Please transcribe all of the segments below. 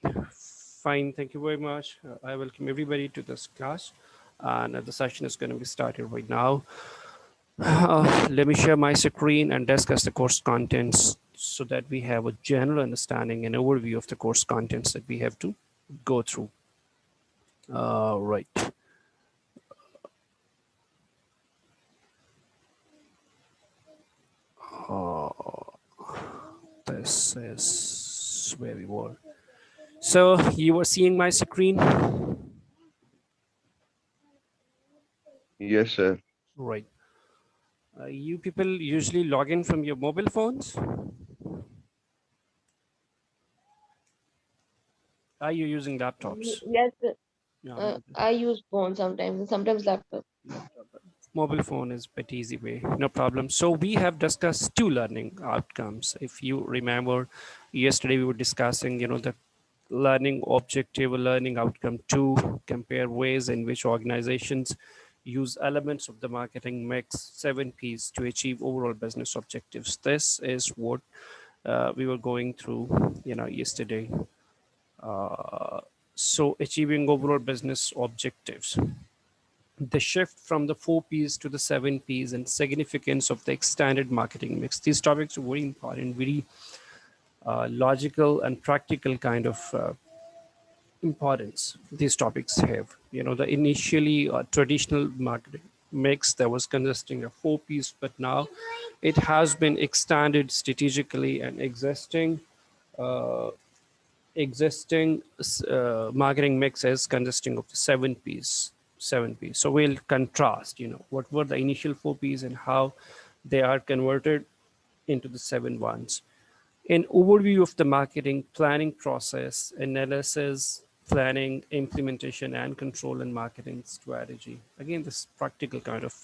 Fine, thank you very much. I welcome everybody to this class, and the session is going to be started right now. Let me share my screen and discuss the course contents so that we have a general understanding and overview of the course contents that we have to go through. Right. Uh, this is where we were. So you were seeing my screen, Yes, sir. right? You people usually log in from your mobile phones. Are you using laptops? Yes, Yeah, I mean, I use phone sometimes, sometimes laptop. mobile phone is a bit easy way, no problem. So we have discussed two learning outcomes. If you remember, yesterday we were discussing, the learning objective, learning outcome two, compare ways in which organizations use elements of the marketing mix, 7Ps, to achieve overall business objectives. This is what we were going through, yesterday. So achieving overall business objectives, the shift from the 4Ps to the 7Ps, and significance of the extended marketing mix. These topics are very important, very logical and practical kind of importance these topics have. The initially traditional marketing mix that was consisting of 4Ps, but now it has been extended strategically, and uh, existing marketing mix is consisting of the 7Ps. So we'll contrast, what were the initial 4Ps and how they are converted into the 7 ones. An overview of the marketing planning process, analysis, planning, implementation, and control and marketing strategy. Again, this practical kind of,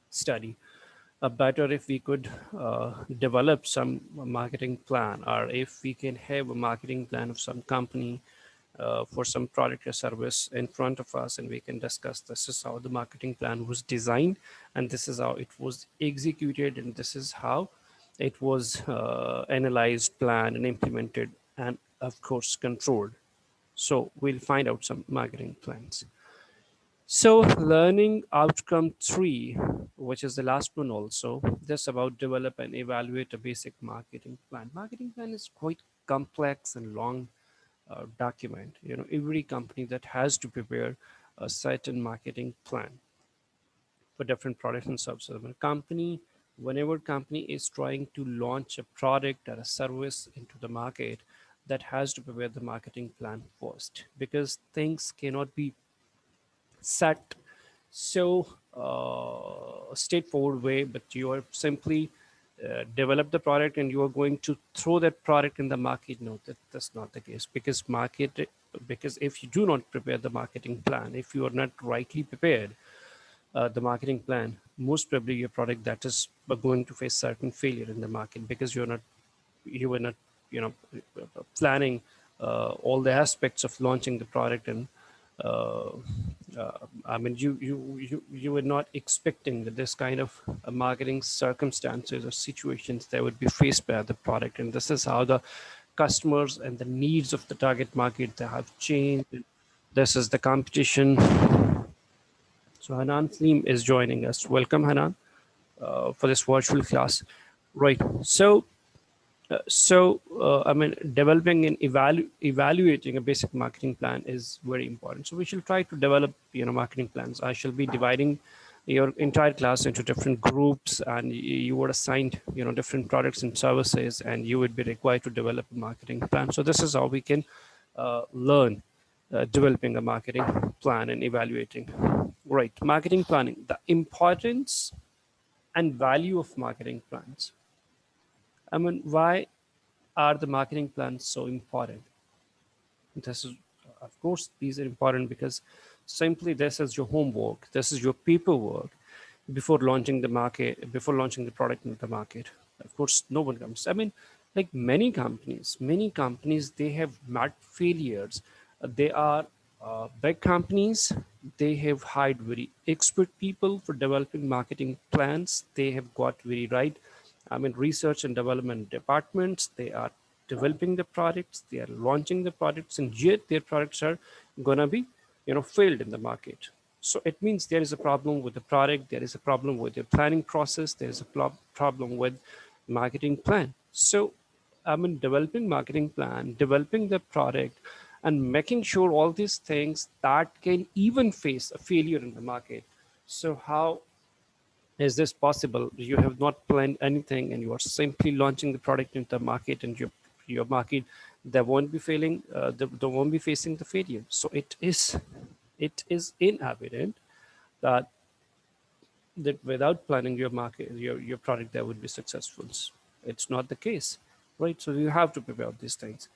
study. Better if we could develop some marketing plan, or if we can have a marketing plan of some company for some product or service in front of us, and we can discuss this is how the marketing plan was designed, and this is how it was executed, and this is how it was analyzed, planned, and implemented, and of course controlled. So we'll find out some marketing plans. So learning outcome three, which is the last one also, this about develop and evaluate a basic marketing plan. Marketing plan is quite complex and long document. Every company that has to prepare a certain marketing plan for different products and services. Whenever company is trying to launch a product or a service into the market, that has to prepare the marketing plan first, because things cannot be set so straightforward way, but you are simply develop the product and you are going to throw that product in the market. No, that's not the case, because if you do not prepare the marketing plan, if you are not rightly prepared the marketing plan, most probably your product that is going to face certain failure in the market, because you were not planning all the aspects of launching the product. And uh, I mean, you were not expecting that this kind of marketing circumstances or situations that would be faced by the product. And this is how the customers and the needs of the target market, they have changed. This is the competition. So Hanan Slim is joining us. Welcome, Hanan, for this virtual class. Right. I mean, developing and evaluating a basic marketing plan is very important. So we shall try to develop, marketing plans. I shall be dividing your entire class into different groups, and you were assigned, different products and services, and you would be required to develop a marketing plan. So this is how we can learn developing a marketing plan and evaluating. Right, marketing planning, the importance and value of marketing plans. I mean, why are the marketing plans so important? This is, of course, these are important because simply this is your homework, this is your paperwork before launching the market, before launching the product into the market. Of course, no one comes. I mean, like many companies, they have met failures. They are big companies. They have hired very expert people for developing marketing plans. They have got very right, I mean, research and development departments. They are developing the products, they are launching the products, and yet their products are gonna be, failed in the market. So it means there is a problem with the product, there is a problem with your planning process, there is a problem with marketing plan. So I mean, developing marketing plan, developing the product, and making sure all these things that can even face a failure in the market. So how is this possible? You have not planned anything, and you are simply launching the product into the market, and your market, they won't be failing. They won't be facing the failure. So it is inevident that without planning your market, your product, that would be successful. It's not the case, right? So you have to prepare these things.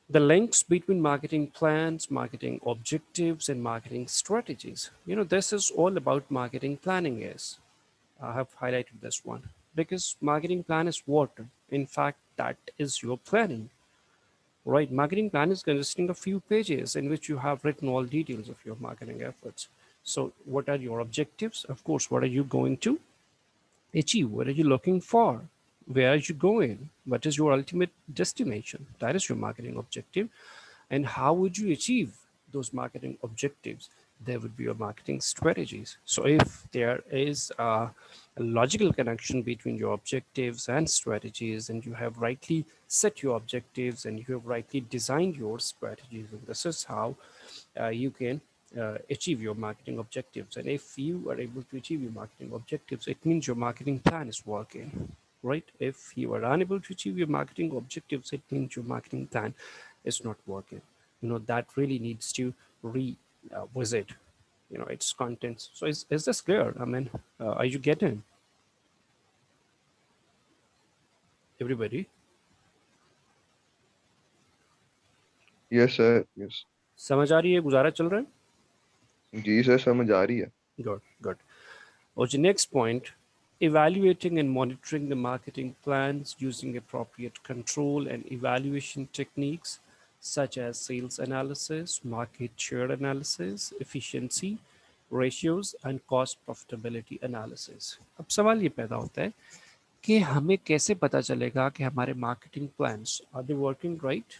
The links between marketing plans, marketing objectives, and marketing strategies. This is all about marketing planning is. I have highlighted this one because marketing plan is what? In fact, that is your planning, right? Marketing plan is consisting of few pages in which you have written all details of your marketing efforts. So what are your objectives? Of course, what are you going to achieve? What are you looking for? Where are you going? What is your ultimate destination? That is your marketing objective. And how would you achieve those marketing objectives? There would be your marketing strategies. So if there is a logical connection between your objectives and strategies, and you have rightly set your objectives and you have rightly designed your strategies, and this is how you can achieve your marketing objectives. And if you are able to achieve your marketing objectives, it means your marketing plan is working, right? If you are unable to achieve your marketing objectives, it means your marketing plan is not working. That really needs to revisit, its contents. So is this clear? I mean, are you getting everybody? Yes sir, yes. समझ आ रही है? गुजारा चल रहा है? जी sir, समझ आ रही है। Good, good. Okay, next point, evaluating and monitoring the marketing plans using appropriate control and evaluation techniques such as sales analysis, market share analysis, efficiency ratios, and cost profitability analysis. अब सवाल ये पैदा होता है कि हमें कैसे पता चलेगा कि हमारे marketing plans are they working right?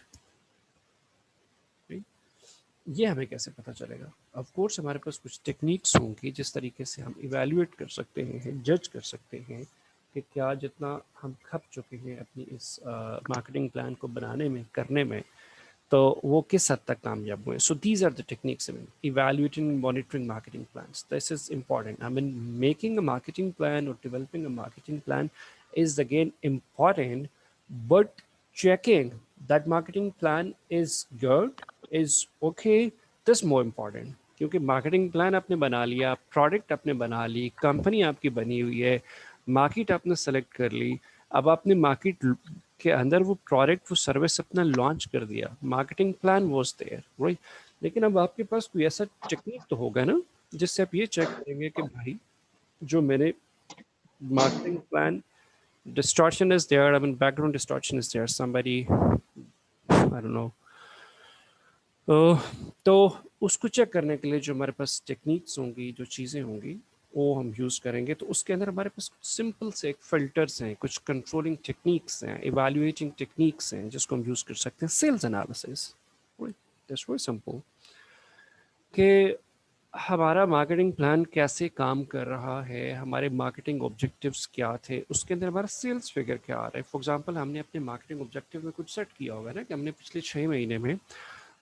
ये हमें कैसे पता चलेगा? ऑफ कोर्स हमारे पास कुछ टेक्निक्स होंगी जिस तरीके से हम इवैल्यूएट कर सकते हैं, जज कर सकते हैं कि क्या जितना हम खप चुके हैं अपनी इस मार्केटिंग प्लान को बनाने में, करने में, तो वो किस हद तक कामयाब हुए. So these are the techniques in evaluating and monitoring marketing plans. This is important. I mean, making a marketing plan or developing a marketing plan is again important, but checking that marketing plan is good, is okay, this more important. क्योंकि marketing plan आपने बना लिया, product आपने बना ली, company आपकी बनी हुई है, मार्केट आपने सेलेक्ट कर ली, अब आपने मार्केट के अंदर वो प्रोडक्ट, वो सर्विस अपना लॉन्च कर दिया, marketing plan was there, right? लेकिन अब आपके पास कोई ऐसा टेक्निक तो होगा ना जिससे आप ये चेक करेंगे कि भाई जो मैंने marketing plan, distortion is there, I mean background distortion is there, somebody, I don't know. तो उसको चेक करने के लिए जो हमारे पास टेक्निक्स होंगी, जो चीज़ें होंगी, वो हम यूज़ करेंगे. तो उसके अंदर हमारे पास सिंपल से एक फिल्टर्स हैं, कुछ कंट्रोलिंग टेक्निक्स हैं, इवैल्यूएटिंग टेक्निक्स हैं जिसको हम यूज़ कर सकते हैं. Sales analysis, that's very simple, कि हमारा मार्केटिंग प्लान कैसे काम कर रहा है, हमारे मार्केटिंग ऑब्जेक्टिव्स क्या थे, उसके अंदर हमारा सेल्स फिगर क्या आ रहा है. फॉर एग्जांपल हमने अपने मार्केटिंग ऑब्जेक्टिव में कुछ सेट किया होगा ना कि हमने पिछले 6 महीने में,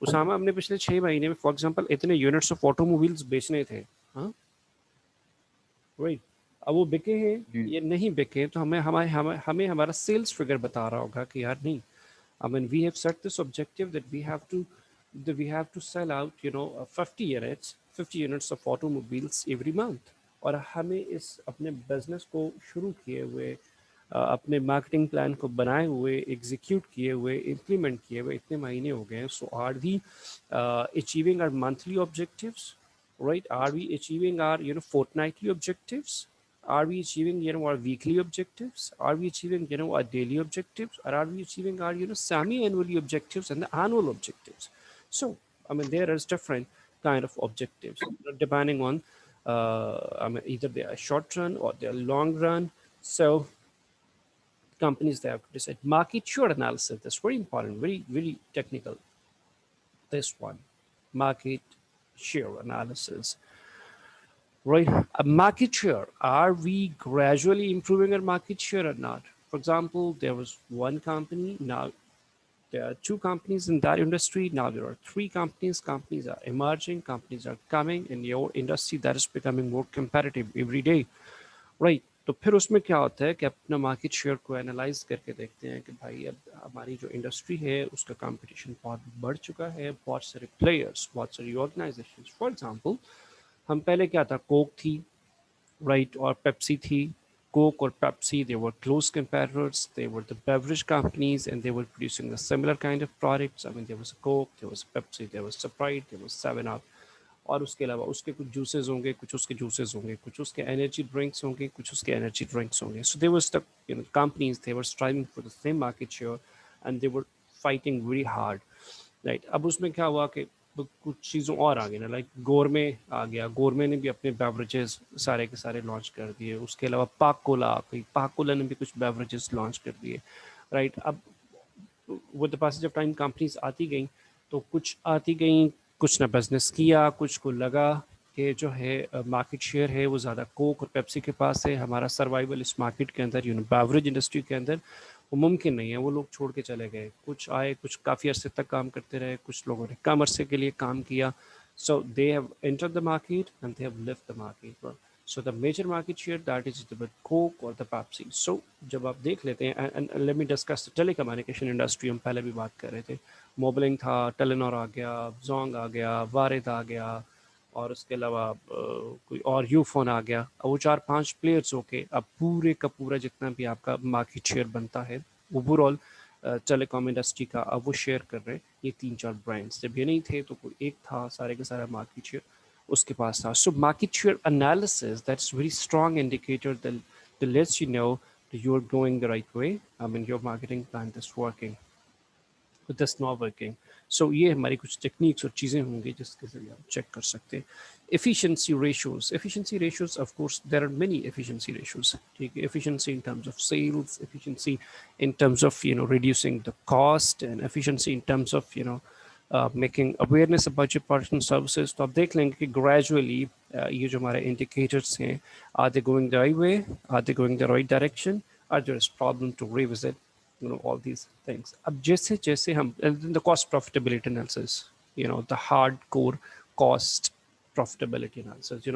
उसामा, हमने पिछले 6 महीने में फॉर एग्जांपल इतने यूनिट्स ऑफ ऑटोमोबाइल्स बेचने थे. हाँ, राइट. अब वो बिके हैं, जी। ये नहीं बिके, तो हमें हमें हमें हमें हमारा सेल्स फिगर बता रहा होगा कि यार नहीं, I mean, we have set this objective that we have to sell out, 50 units of automobiles every month. और हमें इस अपने बिजनेस को शुरू किए हुए, अपने मार्केटिंग प्लान को बनाए हुए, एग्जीक्यूट किए हुए, इम्प्लीमेंट किए हुए इतने महीने हो गए. So are we achieving our monthly objectives, right? Are we achieving our fortnightly objectives? Are we achieving our weekly objectives? Are we achieving our daily objectives? Or are we achieving our semi-annually objectives and the annual objectives? So I mean there is different kind of objectives depending on I mean either they are short run or they are long run. So companies they have to decide. Market share analysis, that's very important, very technical. This one, market share analysis, right? A market share, are we gradually improving our market share or not? For example, there was one company, now there are two companies in that industry, now there are three companies. Companies are emerging, companies are coming in your industry that is becoming more competitive every day, right? तो फिर उसमें क्या होता है कि अपना market share को analyse करके देखते हैं कि भाई अब हमारी जो इंडस्ट्री है उसका कंपटीशन बहुत बढ़ चुका है, बहुत सारे प्लेयर्स, बहुत सारी ऑर्गेनाइजेशंस। फॉर एग्जांपल, हम पहले क्या था, कोक थी, राइट, और पेप्सी थी। Coke or Pepsi, they were close competitors. They were the beverage companies, and they were producing a similar kind of products. I mean, there was a Coke, there was Pepsi, there was Sprite, there was 7 Up. और उसके अलावा उसके कुछ juices होंगे, कुछ उसके juices होंगे, कुछ उसके एनर्जी ड्रिंक्स होंगे, कुछ उसके एनर्जी ड्रिंक्स होंगे। So they was the companies, they were striving for the same market share and they were fighting very hard, right. अब उसमें क्या हुआ कि कुछ चीज़ों और आ गई ना, लाइक गोरमे आ गया, गोरमे ने भी अपने बेवरेजेस सारे के सारे लॉन्च कर दिए। उसके अलावा पाक कोला आ गई, पाक कोला ने भी कुछ बेवरेजेस लॉन्च कर दिए, राइट। अब with the passage of time companies आती गई, तो कुछ आती गई, कुछ ना बिजनेस किया, कुछ को लगा कि जो है मार्केट शेयर है वो ज़्यादा कोक और पेप्सी के पास है, हमारा सर्वाइवल इस मार्केट के अंदर, बेवरेज इंडस्ट्री के अंदर वो मुमकिन नहीं है। वो लोग छोड़ के चले गए, कुछ आए, कुछ काफ़ी अरसे तक काम करते रहे, कुछ लोगों ने कम अरसे के लिए काम किया। So they have entered the market and they have left the market. So the major market share that is the Coke और द पेप्सी। सो जब आप देख लेते हैं, and let me discuss telecommunication industry, हम पहले भी बात कर रहे थे, मोबलिंग था, टेलीनॉर आ गया, जोंग आ गया, वारिद आ गया, और उसके अलावा कोई और यूफोन आ गया। अब वो 4-5 प्लेयर्स होके अब पूरे का पूरा जितना भी आपका मार्केट शेयर बनता है ओवरऑल टेलीकॉम इंडस्ट्री का, अब वो शेयर कर रहे हैं ये 3-4 ब्रांड्स। जब ये नहीं थे तो कोई एक था, सारे का सारा मार्केट शेयर उसके पास था। So market share analysis, that's very strong indicator that lets you know that you're going the right way. I mean, your marketing plan is working, but that's not working. So ये हमारी कुछ techniques और चीज़ें होंगी जिसके जरिए आप check कर सकते हैं। Efficiency ratios, of course, there are many efficiency ratios. ठीक है, efficiency in terms of sales, efficiency in terms of reducing the cost, and efficiency in terms of making awareness about your products and services. तो आप देख लेंगे कि gradually ये जो हमारे indicators हैं, are they going the right way, are they going the right direction, are there is problem to revisit, all these things. अब जैसे जैसे हम the cost profitability analysis, the hardcore cost profitability analysis,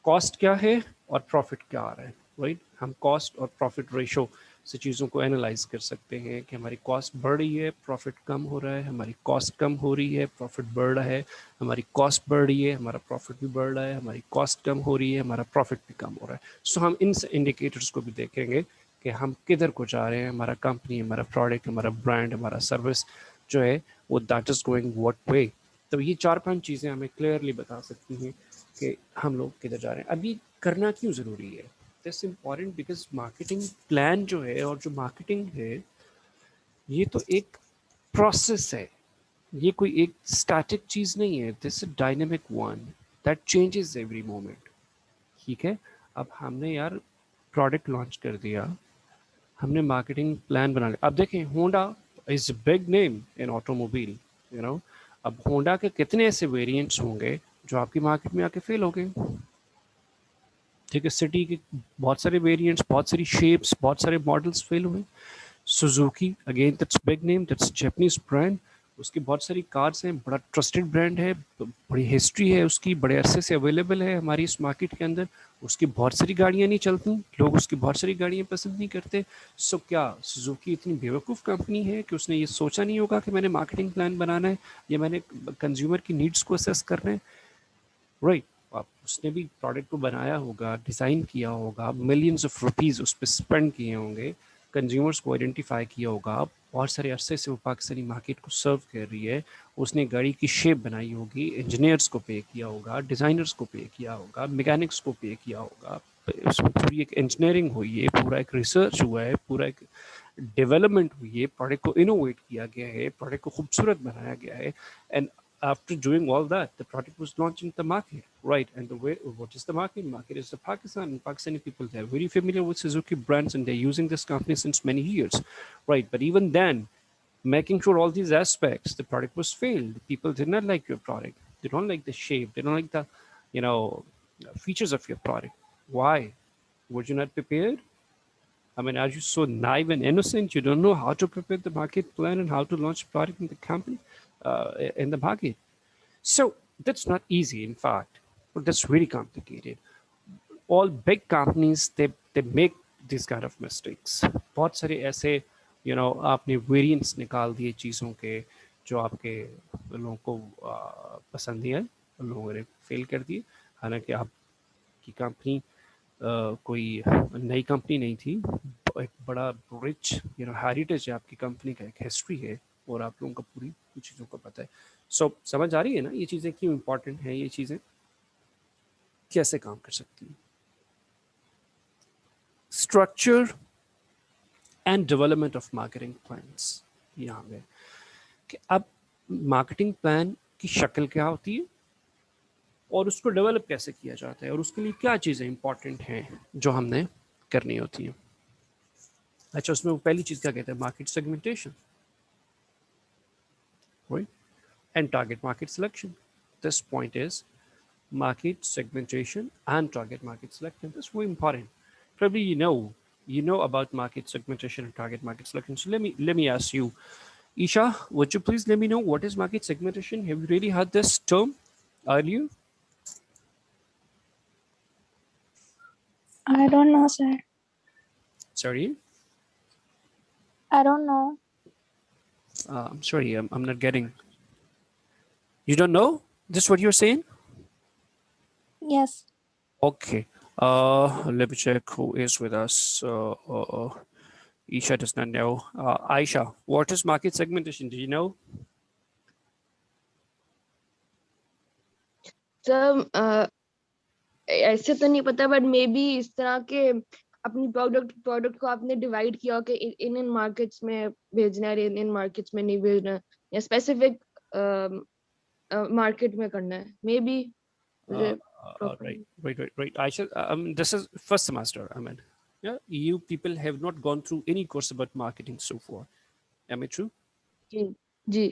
cost क्या है और profit क्या आ रहा है, right? हम cost और profit ratio से चीज़ों को एनालाइज कर सकते हैं कि हमारी कॉस्ट बढ़ रही है, प्रॉफिट कम हो रहा है, हमारी कॉस्ट कम हो रही है, प्रॉफिट बढ़ रहा है, हमारी कॉस्ट बढ़ रही है, हमारा प्रॉफिट भी बढ़ रहा है, हमारी कॉस्ट कम हो रही है, हमारा प्रॉफिट भी कम हो रहा है। सो हम इन इंडिकेटर्स को भी देखेंगे कि हम किधर को जा रहे हैं, हमारा कंपनी, हमारा प्रोडक्ट, हमारा ब्रांड, हमारा सर्विस जो है वो that is going what way. तो ये 4-5 चीज़ें हमें क्लियरली बता सकती हैं कि हम लोग किधर जा रहे हैं। अभी करना क्यों ज़रूरी है? This important because marketing plan जो है और जो मार्केटिंग है ये तो एक प्रोसेस है, ये कोई एक स्टैटिक चीज़ नहीं है। This is dynamic one that changes every moment. ठीक है, अब हमने यार प्रोडक्ट लॉन्च कर दिया, हमने मार्केटिंग प्लान बना लिया। अब देखें, Honda is a big name in automobile, अब होंडा के कितने ऐसे वेरिएंट्स होंगे जो आपकी मार्केट में आके फेल हो गए। ठीक है, सिटी के बहुत सारे वेरिएंट्स, बहुत सारी शेप्स, बहुत सारे मॉडल्स फेल हुए। Suzuki again that's big name, that's Japanese brand, उसकी बहुत सारी कार्स हैं, बड़ा ट्रस्टेड ब्रांड है, बड़ी हिस्ट्री है उसकी, बड़े अरसे से अवेलेबल है हमारी इस मार्केट के अंदर। उसकी बहुत सारी गाड़ियाँ नहीं चलती, लोग उसकी बहुत सारी गाड़ियाँ पसंद नहीं करते। सो क्या सुजुकी इतनी बेवकूफ़ कंपनी है कि उसने ये सोचा नहीं होगा कि मैंने मार्केटिंग प्लान बनाना है या मैंने कंज्यूमर की नीड्स को असेस करना है, राइट? उसने भी प्रोडक्ट को बनाया होगा, डिज़ाइन किया होगा, मिलियंस ऑफ रुपीज़ उस पर स्पेंड किए होंगे, कंज्यूमर्स को आइडेंटिफाई किया होगा, बहुत सारे अरसे से वो पाकिस्तानी मार्केट को सर्व कर रही है, उसने गाड़ी की शेप बनाई होगी, इंजीनियर्स को पे किया होगा, डिज़ाइनर्स को पे किया होगा, मैकेनिक्स को पे किया होगा, उसमें पूरी एक इंजीनियरिंग हुई है, पूरा एक रिसर्च हुआ है, पूरा एक डेवलपमेंट हुई है, प्रोडक्ट को इनोवेट किया गया है, प्रोडक्ट को खूबसूरत बनाया गया है, and after doing all that, the product was launched in the market, right? And the way, what is the market? Market is the Pakistan, and Pakistani people, they're very familiar with Suzuki brands, and they're using this company since many years, right? But even then, making sure all these aspects, the product was failed. People did not like your product. They don't like the shape. They don't like the, you know, features of your product. Why? Were you not prepared? I mean, are you so naive and innocent? You don't know how to prepare the market plan and how to launch product in the company, in the market. So that's not easy, in fact, but that's really complicated. All big companies, they make these kind of mistakes. बहुत सारे ऐसे, आपने variants निकाल दिए चीज़ों के जो आपके लोगों को पसंद नहीं आए, लोगों ने फेल कर दिए। हालांकि आपकी कंपनी कोई नई कंपनी नहीं थी, एक बड़ा रिच हेरिटेज है आपकी कंपनी का, एक हिस्ट्री है, और आप लोगों को पूरी चीज़ों को पता है। सो समझ आ रही है ना ये चीज़ें क्यों इम्पोर्टेंट हैं, ये चीज़ें कैसे काम कर सकती हैं। Structure and development of marketing plans, यहाँ पे कि अब मार्केटिंग प्लान की शक्ल क्या होती है और उसको डेवलप कैसे किया जाता है, और उसके लिए क्या चीज़ें इंपॉर्टेंट हैं जो हमने करनी होती हैं। अच्छा, उसमें वो पहली चीज़ क्या कहते हैं, market segmentation, right, and target market selection. This point is market segmentation and target market selection. That's very important. Probably you know about market segmentation and target market selection. So let me ask you, Isha, would you please let me know what is market segmentation? Have you really heard this term earlier? I don't know, sir. Sorry, I don't know. I'm sorry, I'm not getting. You don't know? This what you're saying? Yes. Okay. Let me check who is with us. Isha does not know. Aisha, what is market segmentation? Do you know? Sir ऐसे तो नहीं पता, but may be इस तरह के अपनी product को आपने डिवाइड किया कि इन मार्केट्स में भेजना है, इन मार्केट्स में नहीं भेजना है, या स्पेसिफिक मार्केट में करना है, may be. Right. Aisha, this is first semester. I mean, yeah, you people have not gone through any course about marketing so far. Am I true? जी जी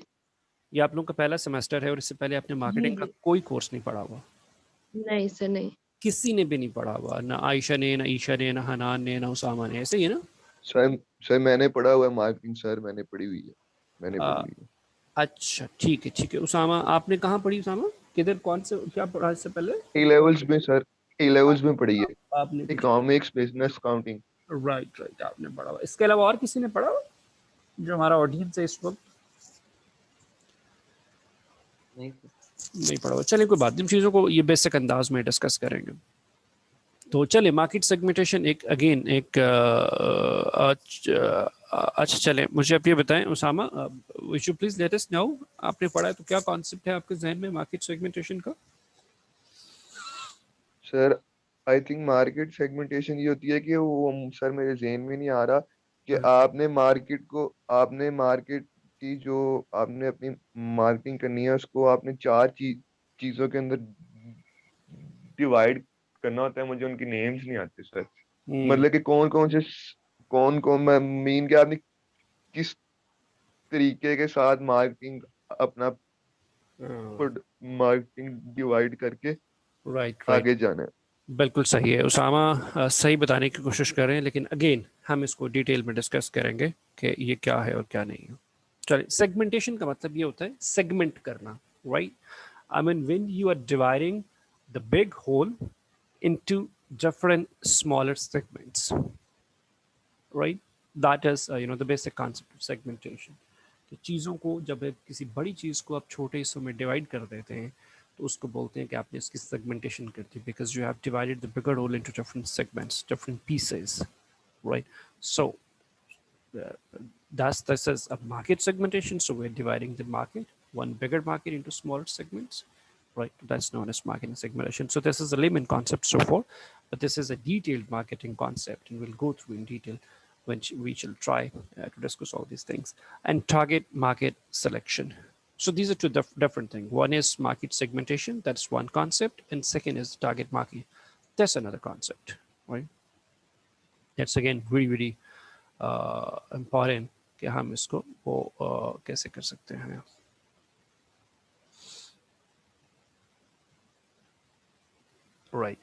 ये आप लोगों का पहला सेमेस्टर है और इससे पहले आपने मार्केटिंग का जी। कोई कोर्स नहीं पढ़ा हुआ, नहीं सर, नहीं। किसी ने भी नहीं पढ़ा हुआ, ना आयशा ने, ना ईशा ने, ना हनान ने, ना उसामा ने, ऐसे ही है ना? सर मैंने पढ़ा हुआ है मार्केटिंग, सर मैंने पढ़ी हुई है, मैंने आ, पढ़ी हुई है। अच्छा, ठीक है। उसामा, आपने कहाँ पढ़ी? उसामा किधर, कौन से, क्या पढ़ा इससे पहले? ए लेवल्स में सर, ए लेवल्स में पढ़ी है, आपने कुछ, इकोनॉमिक्स, बिजनेस, अकाउंटिंग। राइट, आपने पढ़ा हुआ। इसके अलावा और किसी ने पढ़ा हुआ जो हमारा ऑडियंस है इस वक्त? नहीं पढ़ा हुआ। चलिए कोई बात नहीं, चीज़ों को ये बेसिक अंदाज में डिस्कस करेंगे। तो चले, मार्केट सेगमेंटेशन एक अगेन एक अच्छा, चले मुझे आप ये बताएं Usama, which you please let us know, आपने पढ़ा है तो क्या कॉन्सेप्ट है आपके जहन में मार्केट सेगमेंटेशन का? Sir I think market segmentation ये होती है कि वो, सर मेरे ज़हन में नहीं आ रहा कि आपने मार्केट की जो आपने अपनी मार्केटिंग करनी है उसको आपने चार चीजों के अंदर डिवाइड करना होता है। मुझे उनकी नेम्स नहीं आते सर, मतलब कि कौन कौन मीन के आपने किस तरीके के साथ मार्केटिंग अपना मार्केटिंग डिवाइड करके राइट, आगे जाना है। बिल्कुल सही है उसामा, सही बताने की कोशिश कर रहे हैं, लेकिन अगेन हम इसको डिटेल में डिस्कस करेंगे कि ये क्या है और क्या नहीं है। चलिए, सेगमेंटेशन का मतलब ये होता है सेगमेंट करना, right? I mean when you are dividing the big whole into different smaller segments, right? That is the basic concept of segmentation. कि चीज़ों को जब किसी बड़ी चीज़ को आप छोटे हिस्सों में डिवाइड कर देते हैं तो उसको बोलते हैं कि आपने इसकी सेगमेंटेशन कर दी, because you have divided the bigger whole into different segments, different pieces, right? So this is a market segmentation. So we're dividing the market, one bigger market, into smaller segments, right? That's known as marketing segmentation. So this is a layman concept so far, but this is a detailed marketing concept, and we'll go through in detail when we shall try to discuss all these things. And target market selection. So these are two different things. One is market segmentation, that's one concept, and second is target market. That's another concept, right? That's again very important कि हम इसको वो कैसे कर सकते हैं. Right.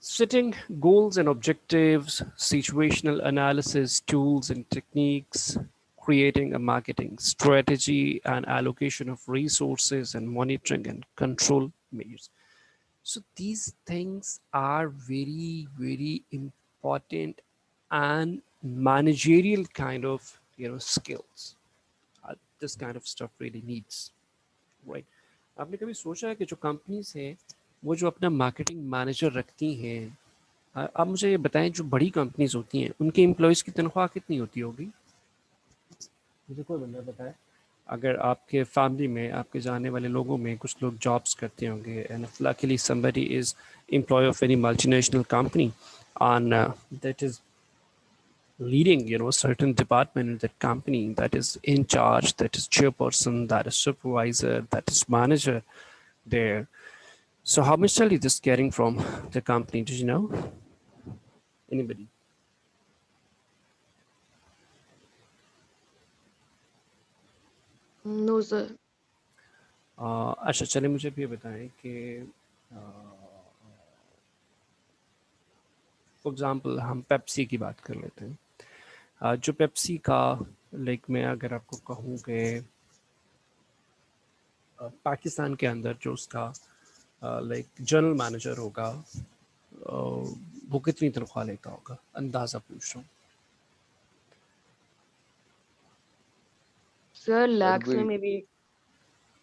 Setting goals and objectives, situational analysis, tools and techniques, creating a marketing strategy and allocation of resources and monitoring and control measures. So these things are very important and managerial kind of skills. This kind of stuff really needs, right? आपने कभी सोचा है कि जो companies हैं वो जो अपना मार्केटिंग मैनेजर रखती हैं, आप मुझे ये बताएं जो बड़ी कंपनीज होती हैं उनके एम्प्लॉयज़ की तनख्वाह कितनी होती होगी? मुझे कोई बंदा बताए. अगर आपके फैमिली में आपके जाने वाले लोगों में कुछ लोग जॉब्स करते होंगे and if luckily somebody is employee of any multinational company and that is leading a certain department in that company, that is in charge, that is chairperson, that is supervisor, that is manager there. So how much salary is getting from the company? Did you know? Anybody? No, sir. अच्छा चलिए मुझे भी बताएं कि for example हम Pepsi की बात कर लेते हैं. जो पेप्सी का लाइक मैं अगर आपको कहूँ कि पाकिस्तान के अंदर जो उसका लाइक जनरल मैनेजर होगा वो कितनी तनख्वाह लेता होगा, अंदाजा पूछ रहा हूँ. सर lakhs में कोई maybe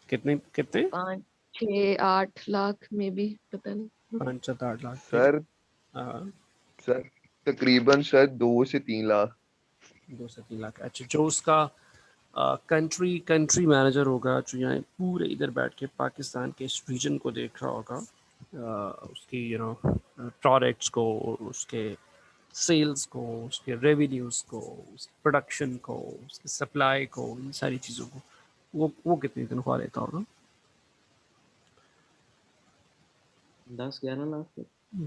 कितने कितने 5-6-8 लाख में भी पता नहीं. 5-7-8 लाख. सर हाँ, सर तकरीबन शायद 2 से 3 लाख. 2 से 3 लाख. अच्छा जो उसका कंट्री मैनेजर होगा जो यहाँ पूरे इधर बैठ के पाकिस्तान के इस रीजन को देख रहा होगा, उसकी प्रोडक्ट्स को, उसके सेल्स को, उसके रेवेन्यूज़ को, उसके प्रोडक्शन को, उसके सप्लाई को, इन सारी चीज़ों को वो कितनी तनख्वाह लेता होगा? 10-11 lakh.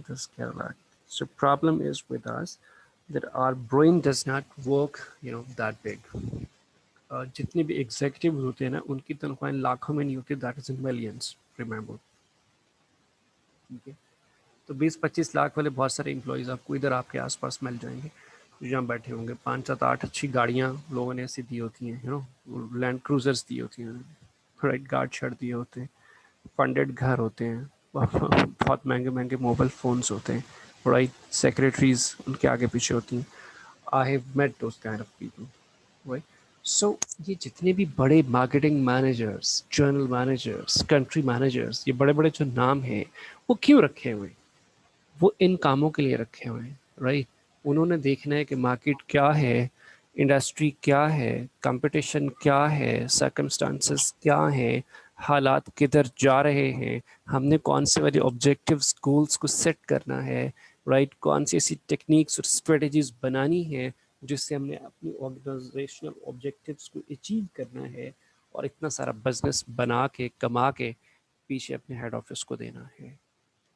10-11 lakh. So problem is with us that our brain does not work that big. जितने भी एग्जीक्यूटिव होते हैं ना उनकी तनख्वाहें लाखों में नहीं होती, that is in millions, remember. ठीक है, तो 20-25 लाख वाले बहुत सारे एम्प्लॉयज़ आपको इधर आपके आसपास मिल जाएंगे जो यहाँ बैठे होंगे. 5-7-8 अच्छी गाड़ियाँ लोगों ने ऐसी दी होती हैं, लैंड क्रूजर्स दी होती हैं, राइट, गार्ड शर्ट दिए होते हैं, फंडेड घर होते हैं, बहुत महंगे मोबाइल फ़ोन्स होते हैं, राइट, सेक्रेटरीज उनके आगे पीछे होती हैं. I have met those kind of people, right. So ये जितने भी बड़े marketing managers, general managers, country managers, ये बड़े बड़े जो नाम हैं वो क्यों रखे हुए? वो इन कामों के लिए रखे हुए हैं, राइट. उन्होंने देखना है कि मार्केट क्या है, इंडस्ट्री क्या है, कंपटीशन क्या है, सर्कमस्टांसेस क्या हैं, हालात किधर जा रहे हैं, हमने कौन से वाले ऑब्जेक्टिव्स गोल्स को सेट करना है, राइट, कौन सी ऐसी टेक्निक्स और स्ट्रेटजीज बनानी है जिससे हमने अपनी ऑर्गेनाइजेशनल ऑब्जेक्टिव्स को अचीव करना है और इतना सारा बिजनेस बना के कमा के पीछे अपने हेड ऑफिस को देना है.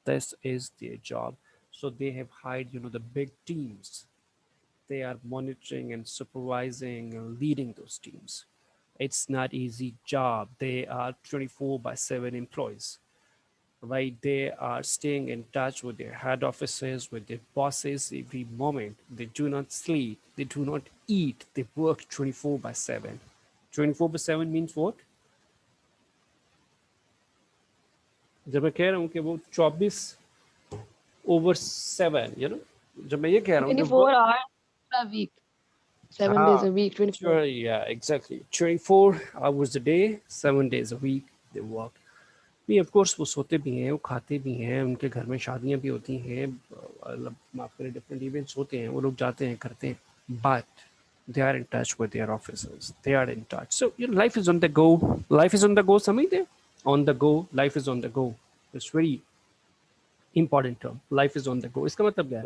This is their job. So they have hired the big teams. They are monitoring and supervising and leading those teams. It's not easy job. They are 24/7 employees, right? They are staying in touch with their head offices, with their bosses every moment. They do not sleep. They do not eat. They work 24/7. 24/7 means what? जब मैं कह रहा हूँ कि वो 24/7, जब मैं ये कह रहा हूँ 24 hours a week, 7 days a week, 24. Sure, yeah, exactly. 24 hours a day, 7 days a week, they work. नहीं, of course वो सोते भी हैं, वो खाते भी हैं, उनके घर में शादियाँ भी होती हैं, माफ करें, डिफरेंट इवेंट्स होते हैं, वो लोग जाते हैं, करते हैं, but they are in touch with their offices. They are in touch. So life is on the go. Life is on the go. समझते हैं? On the go. Life is on the go. It's very important term. Life is on the go. इसका मतलब क्या है?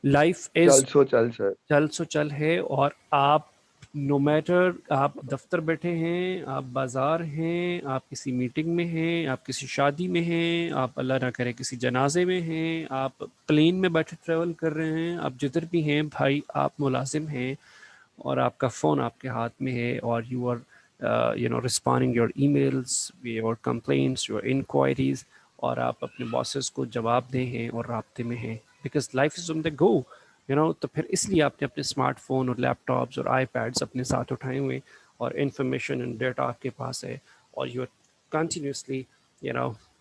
Life is चल सो चल sir. चल सो चल है और आप नो मैटर आप दफ्तर बैठे हैं, आप बाज़ार हैं, आप किसी मीटिंग में हैं, आप किसी शादी में हैं, आप अल्लाह ना करे किसी जनाजे में हैं, आप प्लेन में बैठे ट्रैवल कर रहे हैं, आप जिधर भी हैं भाई आप मुलाजिम हैं और आपका फ़ोन आपके हाथ में है और you are responding your emails, your complaints, your inquiries, और आप अपने बॉसेस को जवाब दें हैं और राब्ते में हैं because life is on the go, तो फिर इसलिए आपने अपने स्मार्टफोन और लैपटॉप्स और आईपैड्स अपने साथ उठाए हुए और इंफॉर्मेशन एंड डेटा आपके पास है और you are continuously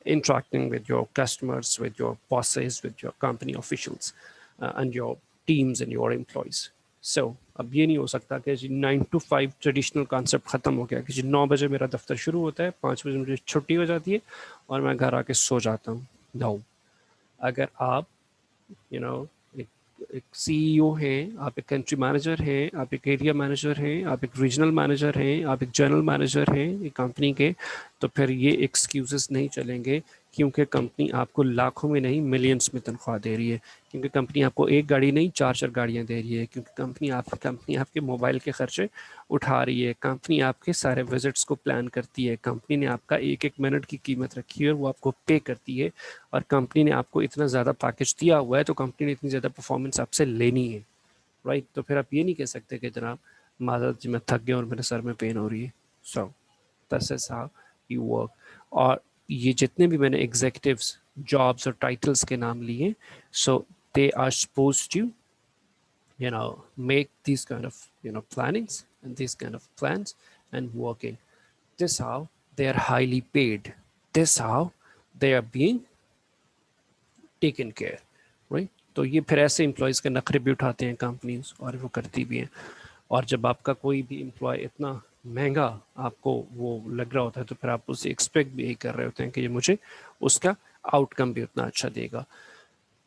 interacting with your customers, with your bosses, with your company officials, and your teams and your employees. So अब ये नहीं हो सकता कि जी 9 to 5 ट्रेडिशनल कॉन्सेप्ट ख़त्म हो गया कि जी 9 बजे मेरा दफ्तर शुरू होता है, 5 बजे मुझे छुट्टी हो जाती है और मैं घर आके सो जाता हूँ. नो, अगर आप यू नो एक एक सीईओ हैं, आप एक कंट्री मैनेजर हैं, आप एक एरिया मैनेजर हैं, आप एक रीजनल मैनेजर हैं, आप एक जनरल मैनेजर हैं एक कंपनी के, तो फिर ये एक्सक्यूजेस नहीं चलेंगे क्योंकि कंपनी आपको लाखों में नहीं मिलियंस में तनख्वाह दे रही है, क्योंकि कंपनी आपको एक गाड़ी नहीं 4 4 गाड़ियाँ दे रही है, क्योंकि कंपनी आपके मोबाइल के खर्चे उठा रही है, कंपनी आपके सारे विजिट्स को प्लान करती है, कंपनी ने आपका एक एक मिनट की कीमत रखी है और वो आपको पे करती है, और कंपनी ने आपको इतना ज़्यादा पैकेज दिया हुआ है तो कंपनी ने इतनी ज़्यादा परफॉर्मेंस आपसे लेनी है, राइट. तो फिर आप ये नहीं कह सकते कि जनाब माजरत जी मैं थक गया और मेरे सर में पेन हो रही है. So that's is how you work. और ये जितने भी मैंने एग्जीक्यूटिव्स जॉब्स और टाइटल्स के नाम लिए, so they are suppose to make these kind of plannings and these kind of plans and working. This how they are highly paid. This how they are being taken care, right? तो ये फिर ऐसे employees के नखरे भी उठाते हैं companies और वो करती भी हैं. और जब आपका कोई भी एम्प्लॉय इतना महंगा आपको वो लग रहा होता है तो फिर आप उससे एक्सपेक्ट भी यही कर रहे होते हैं कि ये मुझे उसका आउटकम भी उतना अच्छा देगा.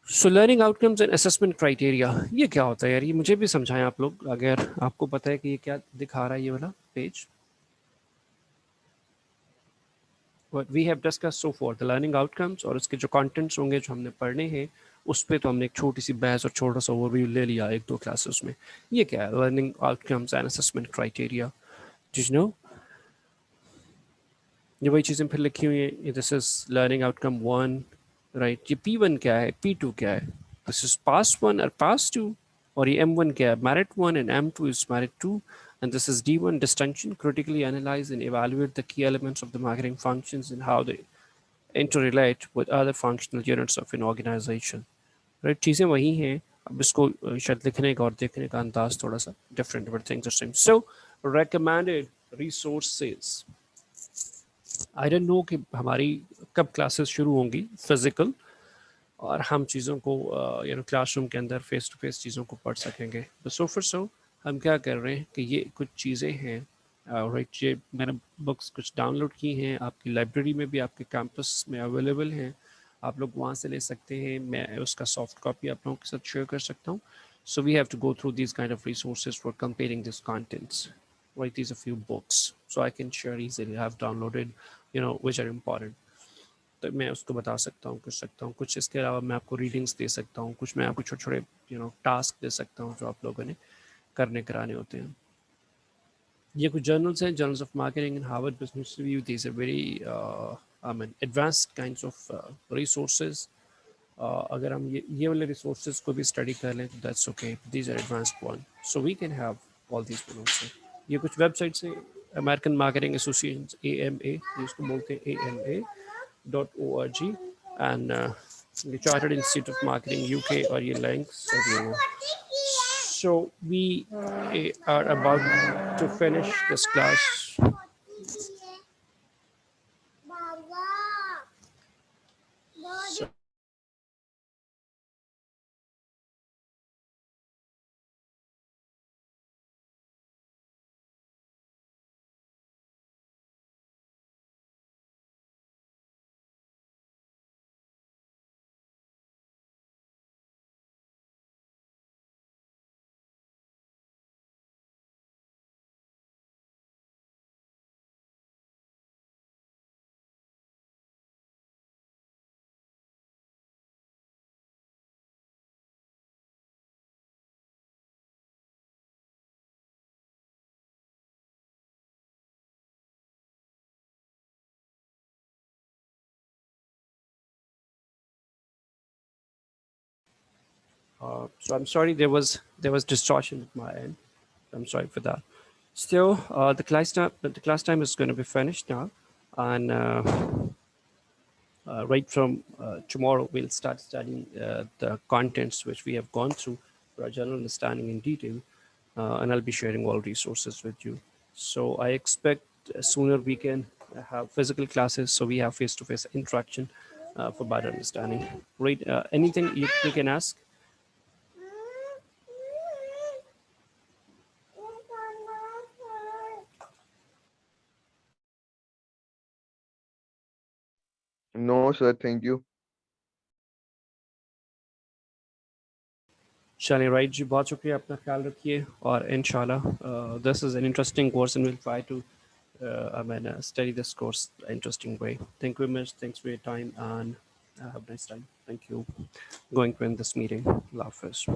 So learning outcomes and assessment criteria, ये क्या होता है यार, ये मुझे भी समझाएं आप लोग अगर आपको पता है कि ये क्या दिखा रहा है ये वाला page. What we have discussed so far, the learning outcomes और उसके जो contents होंगे जो हमने पढ़ने हैं उस पर तो हमने एक छोटी सी बहस और छोटा सा ओवरव्यू ले लिया 1 2 क्लासेस में. ये क्या है learning outcomes and assessment criteria? Did you know ये वही चीज़ें फिर लिखी हुई हैं. This is learning outcome 1, right. ये P1 क्या है, P2 क्या है, दिस इज पास 1 और पास 2, और ये M1 क्या है, merit 1 and M2 is merit 2, and this is D1 distinction, critically analyze and evaluate the key elements of the marketing functions and how they interrelate with other functional units of an organization. Right, चीज़ें वही हैं, अब इसको शायद लिखने का और देखने का अंदाज थोड़ा सा different, but things are same. So recommended resources. I don't know कि हमारी कब क्लासेस शुरू होंगी फिजिकल और हम चीज़ों को क्लासरूम के अंदर फेस टू फेस चीज़ों को पढ़ सकेंगे. तो सो फॉर सो हम क्या कर रहे हैं कि ये कुछ चीज़ें हैं, राइट. ये मैंने बुक्स कुछ डाउनलोड की हैं, आपकी लाइब्रेरी में भी आपके कैंपस में अवेलेबल हैं, आप लोग वहाँ से ले सकते हैं. मैं उसका सॉफ्ट कॉपी आप लोगों के साथ शेयर कर सकता हूँ. So we have to go through these kind of resources for comparing these contents. Right, these are few books, so I can share easily. I have downloaded, which are important. तो मैं उसको बता सकता हूँ कुछ इसके अलावा मैं आपको रीडिंग्स दे सकता हूँ, कुछ मैं आपको छोटे छोटे टास्क दे सकता हूँ जो आप लोगों ने करने कराने होते हैं. ये कुछ जर्नल्स हैं, journals of marketing and Harvard business review. These are very advanced kinds of resources. अगर हम ये वाले रिसोर्सेज को भी स्टडी कर लें तो that's okay. These are advanced one, so we can have all these one also. ये कुछ वेबसाइट्स हैं, अमेरिकन मार्केटिंग एसोसिएशन, AMA जिसको बोलते हैं, AMA.org, and the Chartered Institute of Marketing UK, और ये links available. So we are about to finish this class. So I'm sorry there was distortion at my end. I'm sorry for that. Still, the class time is going to be finished now, and right from tomorrow we'll start studying the contents which we have gone through for our general understanding in detail, and I'll be sharing all resources with you. So I expect sooner we can have physical classes, so we have face-to-face interaction for better understanding. Right? Anything you can ask? No, sir. Thank you. चलिए right ji, बहुत शुक्रिया, अपना ख्याल रखिए, और इंशाल्लाह this is an interesting course and will try to study this course interesting way. Thank you very much. Thanks for your time, and have a nice time. Thank you. Going to end this meeting. Allah Hafiz.